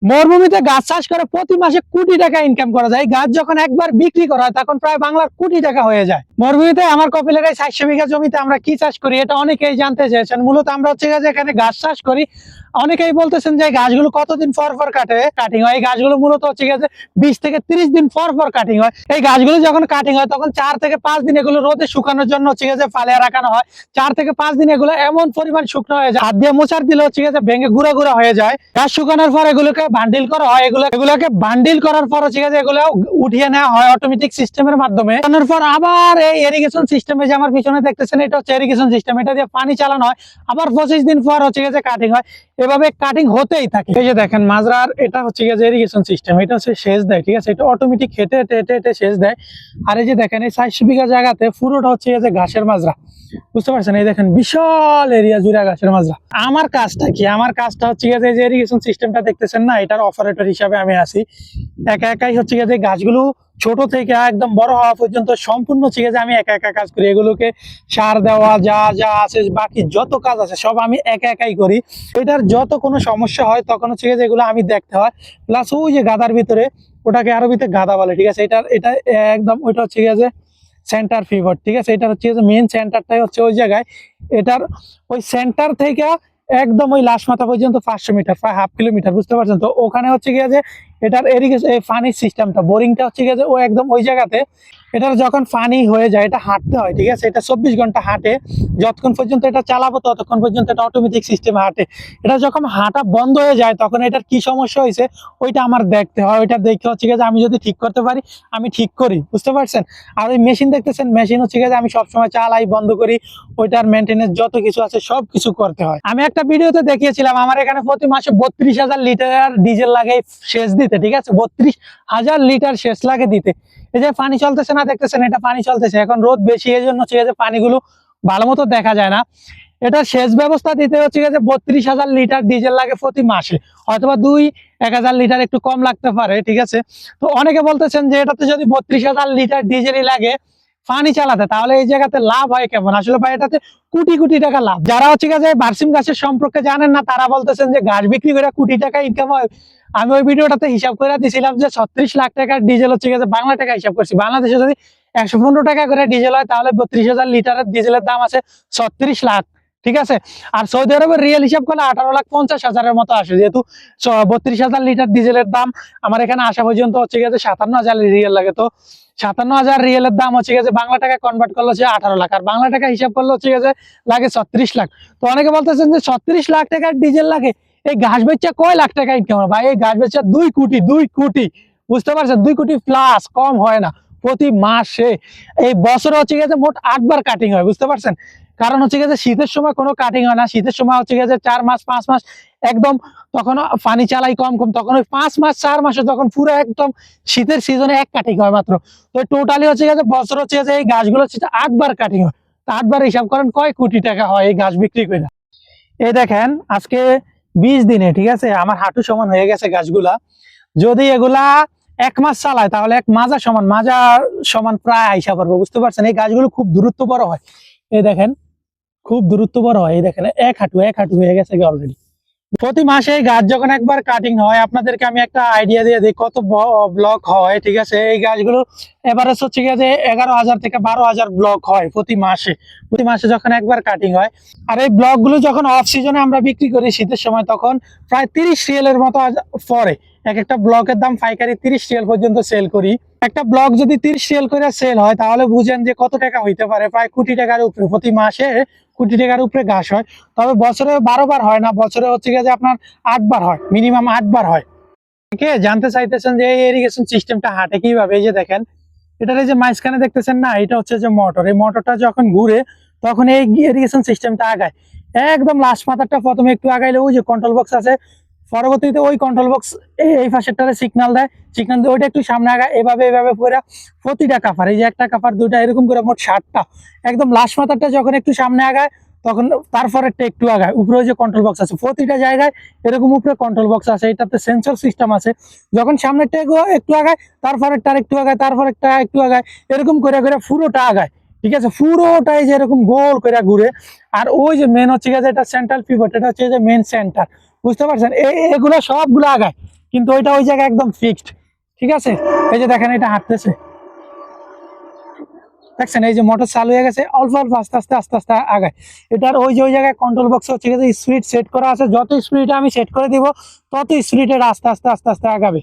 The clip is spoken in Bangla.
মরুভূমিতে গাছ চাষ করে প্রতি মাসে কোটি টাকা ইনকাম করা যায়। গাছ যখন একবার বিক্রি করা হয় তখন প্রায় বাংলার কোটি টাকা হয়ে যায়। মরুভূমিতে আমার কপিলের এই 400 বিঘা জমিতে আমরা কি চাষ করি এটা অনেকেই জানতে চেয়েছেন। মূলত আমরা হচ্ছে যে এখানে গাছ চাষ করি। অনেকেই বলতেছেন যে গাছগুলো কতদিন পর পর কাটিং হয়। এই গাছগুলো মূলত হচ্ছে যে 20 থেকে 30 দিন পর পর কাটিং হয়। এই গাছগুলো যখন কাটিং হয় তখন 4 থেকে 5 দিন এগুলো রোদে শুকানোর জন্য হচ্ছে যে ফালিয়ে রাখানো হয়। 4 থেকে 5 দিন এগুলো এমন পরিমাণ শুকনো হয়ে যায়, হাত দিয়ে মোচার দিলে হচ্ছে যে ভেঙে গুঁড়া গুঁড়া হয়ে যায়। গাছ শুকানোর পর এগুলোকে বান্ডিল করা হয়। এগুলোকে বান্ডিল করার পর হচ্ছে যে এগুলো উঠিয়ে নেওয়া হয় অটোমেটিক সিস্টেমের মাধ্যমে। উঠানোর পর আবার এই ইরিগেশন সিস্টেমে যে আমার পিছনে দেখতেছেন এটা হচ্ছে ইরিগেশন সিস্টেম। এটা দিয়ে পানি চালানো হয়। আবার 25 দিন পর হচ্ছে যে কাটিং হয়। এভাবে কাটিং হতেই থাকে। এই যে দেখেন মাজরার এটা হচ্ছে যে ইরিগেশন সিস্টেম, এটা হচ্ছে সেচ দেয়। ঠিক আছে, এটা অটোমেটিক হেঁটে হেঁটে হেঁটে হেঁটে সেচ দেয়। আর এই যে দেখেন এই 400 বিঘা জায়গাতে পুরোটা হচ্ছে যে ঘাসের মাজরা, বুঝতে পারছেন? এই দেখেন বিশাল এরিয়া জুড়ে ঘাসের মাজরা। আমার কাজটা কি? আমার কাজটা হচ্ছে যে ইরিগেশন সিস্টেমটা দেখতেছেন না, এটার অপারেটর হিসাবে আমি আছি। একা একাই হচ্ছে যে গাছগুলো ছোট থেকে একদম বড় হওয়া পর্যন্ত সম্পূর্ণ হচ্ছে যে আমি একা একা কাজ করি। এগুলোকে সার দেওয়া যা যা আছে বাকি যত কাজ আছে সব আমি একা একাই করি। এটার যত কোনো সমস্যা হয় তখন হচ্ছে যে এগুলো আমি দেখতে হয়। প্লাস ওই যে গাদার ভিতরে, ওটাকে আরবিতে গাদা বলে। ঠিক আছে, এটা একদম ওইটা হচ্ছে যে সেন্টার ফিভার। ঠিক আছে, এটা হচ্ছে যে মেইন সেন্টারটাই হচ্ছে ওই জায়গায়। এটার ওই সেন্টার থেকে একদম ওই লাশ মাথা পর্যন্ত 500 মিটার, প্রায় হাফ কিলোমিটার, বুঝতে পারছেন? তো ওখানে হচ্ছে গিয়ে যে এটার এরিগেশন এই পানির সিস্টেমটা বোরিংটা হচ্ছে গিয়ে যে ও একদম ওই জায়গাতে। এটার যখন পানি হয়ে যায় এটা হাঁটতে হয়। ঠিক আছে, এটা 24 ঘন্টা হাঁটে। যতক্ষণ পর্যন্ত এটা চালাবো ততক্ষণ পর্যন্ত এটা অটোমেটিক সিস্টেমে হাঁটে। এটা যখন হাঁটা বন্ধ হয়ে যায় তখন এটার কি সমস্যা হয়েছে ওইটা আমার দেখতে হয়। ওইটা দেখে হচ্ছে গিয়ে যে আমি যদি ঠিক করতে পারি আমি ঠিক করি, বুঝতে পারছেন? আর ওই মেশিন দেখতেছেন, মেশিন হচ্ছে গিয়ে আমি সবসময় চালাই বন্ধ করি। ওইটার মেনটেনেন্স যত কিছু আছে সব কিছু করতে হয়। আমি একটা ভিডিওতে দেখিয়েছিলাম আমার এখানে প্রতি মাসে 32,000 লিটার ডিজেল লাগে সেচ দিতে। ঠিক আছে, 32,000 লিটার সেচ লাগে দিতে। এই যে পানি চলতেছে না, দেখতেছেন এটা পানি চলতেছে। এখন রোদ বেশি, এই জন্য হচ্ছে যে পানিগুলো ভালো মতো দেখা যায় না। এটা সেচ ব্যবস্থা দিতে হচ্ছে যে 32,000 লিটার ডিজেল লাগে প্রতি মাসে। হয়তোবা 1,000 লিটার একটু কম লাগতে পারে। ঠিক আছে, তো অনেকে বলতেছেন যে এটাতে যদি 32,000 লিটার ডিজেলই লাগে পানি চালাতে, তাহলে এই জায়গাতে লাভ হয় কেমন? আসলে ভাই এটাতে কোটি কোটি টাকা লাভ। যারা হচ্ছে যে বার্সিম গাছের সম্পর্কে জানেন না তারা বলতেছেন যে গাছ বিক্রি করে কোটি টাকা ইনকাম হয়। আমি ওই ভিডিওটাতে হিসাব করে দিয়েছিলাম যে 36 লাখ টাকার ডিজেল হচ্ছে গেছে, বাংলা টাকা হিসাব করছি। বাংলাদেশে যদি 115 টাকা করে ডিজেল হয় তাহলে 32,000 লিটারের ডিজেলের দাম আছে 36 লাখ। ঠিক আছে, আর সৌদি আরবের রিয়েল হিসাব করলে 18,50,000-এর মতো আসে। যেহেতু 32,000 লিটার ডিজেলের দাম আমার এখানে আসা পর্যন্ত হচ্ছে গেছে 57,000 রিয়েল লাগে। তো 57,000 রিয়েলের দাম হচ্ছে গেছে বাংলা টাকা কনভার্ট করলে হচ্ছে 18 লাখ, আর বাংলা টাকা হিসাব করলে হচ্ছে গেছে লাগে 36 লাখ। তো অনেকে বলতেছেন যে 36 লাখ টাকার ডিজেল লাগে, এই ঘাস বেচা কয় লাখ টাকা ইনকাম হয়? ভাই এই ঘাস বেচা 2 কোটি, 2 কোটি, বুঝতে পারছেন? 2 কোটি প্লাস, কম হয় না প্রতি মাসে। এই বছরে হচ্ছে গেছে মোট 8 বার কাটিং হয়, বুঝতে পারছেন? কারণ হচ্ছে গেছে শীতের সময় কোনো কাটিং হয় না। শীতের সময় হচ্ছে গেছে 4 মাস 5 মাস একদম, তখন পানি চালাই কম কম, তখন ওই 5 মাস 4 মাসে তখন পুরো একদম শীতের সিজনে এক কাটিং হয় মাত্র। তো টোটালি হচ্ছে গেছে বছর হচ্ছে যে এই গাছগুলো হচ্ছে 8 বার কাটিং হয়। তো 8 বার হিসাব করেন কয় কোটি টাকা হয় এই গাছ বিক্রি করে। এই দেখেন আজকে 20 দিনে, ঠিক আছে, আমার হাঁটু সমান হয়ে গেছে গাছগুলা। যদি এগুলা 1 মাস চালায় তাহলে এক মাজা সমান, মাজা সমান প্রায় আইসা পারবো, বুঝতে পারছেন? এই গাছগুলো খুব দূরত্ব বড় হয়। এই দেখেন খুব দূরত্ব বড় হয়। এই দেখেন এক হাঁটু হয়ে গেছে অলরেডি। প্রতি মাসে গাছ যখন একবার কাটিং হয়, আপনাদেরকে আমি একটা আইডিয়া দিয়ে দিই কত ব্লক হয়। ঠিক আছে, এই গাছগুলো এভারেজ হচ্ছে গিয়ে যে 11,000 থেকে 12,000 ব্লক হয় প্রতি মাসে। প্রতি মাসে যখন একবার কাটিং হয়, আর এই ব্লক গুলো যখন অফ সিজনে আমরা বিক্রি করি শীতের সময় তখন প্রায় 30 রিয়েলের মতো পরে। এক একটা ব্লকের দাম পাইকারি 30 রিয়েল পর্যন্ত সেল করি। একটা ব্লক যদি 30 রিয়েল করে সেল হয় তাহলে বুঝেন যে কত টাকা হইতে পারে, প্রায় কোটি টাকার উপরে। প্রতি মাসে কোটি টাকার উপরে ঘাস হয়। তবে বছরে 12 বার হয় না, বছরে হচ্ছে গিয়ে যে আপনার 8 বার হয়, মিনিমাম 8 বার হয়। কে জানতে চাইতেছেন যে এই ইরিগেশন সিস্টেমটা হাঁটে কিভাবে? এই যে দেখেন এটার এই যে মাঝখানে দেখতেছেন না, এটা হচ্ছে যে মোটর। এই মোটরটা যখন ঘুরে তখন এই ইরিগেশন সিস্টেমটা আগায়। একদম লাস্ট মাথাটা প্রথমে একটু আগাইলে ওই যে কন্ট্রোল বক্স আছে, পরবর্তীতে ওই কন্ট্রোল বক্স এই পাশেরটারে সিগন্যাল দেয়, সিগন্যাল দিয়ে ওইটা একটু সামনে আগায়। এভাবে এভাবে করে প্রতিটা কাফার, এই যে একটা কাফার দুইটা এরকম করে মোট 7টা। একদম লাস্ট মাথাটা যখন একটু সামনে আগায় তখন তারপরে একটু আগায় উপরে যে কন্ট্রোল বক্স আছে, প্রতিটা জায়গায় এরকম উপরে কন্ট্রোল বক্স আছে, এটাতে সেন্সর সিস্টেম আছে। যখন সামনেরটা একটু আগায় তারপরে তার একটু আগায়, তারপরে একটা একটু আগায়, এরকম করে করে পুরোটা আগায়। ঠিক আছে, পুরোটাই যে এরকম গোল করে ঘুরে। আর ওই যে মেন হচ্ছে গিয়ে এটা সেন্ট্রাল পিভট, এটা হচ্ছে যে মেন সেন্টার, বুঝতে পারছেন? এগুলো সবগুলো আগায়। কিন্তু ওইটা ওই জায়গায় একদম ফিক্সড। ঠিক আছে, এই যে দেখেন এটা হাঁটতেছে, দেখছেন এই যে মোটর চালু হয়ে গেছে, অল্প অল্প আস্তে আস্তে আস্তে আস্তে আগায়। এটার ওই যে ওই জায়গায় কন্ট্রোল বক্স হচ্ছে স্পিড সেট করা আছে, যত স্পিডে আমি সেট করে দিব তত স্পিডে আস্তে আস্তে আস্তে আস্তে আগাবে।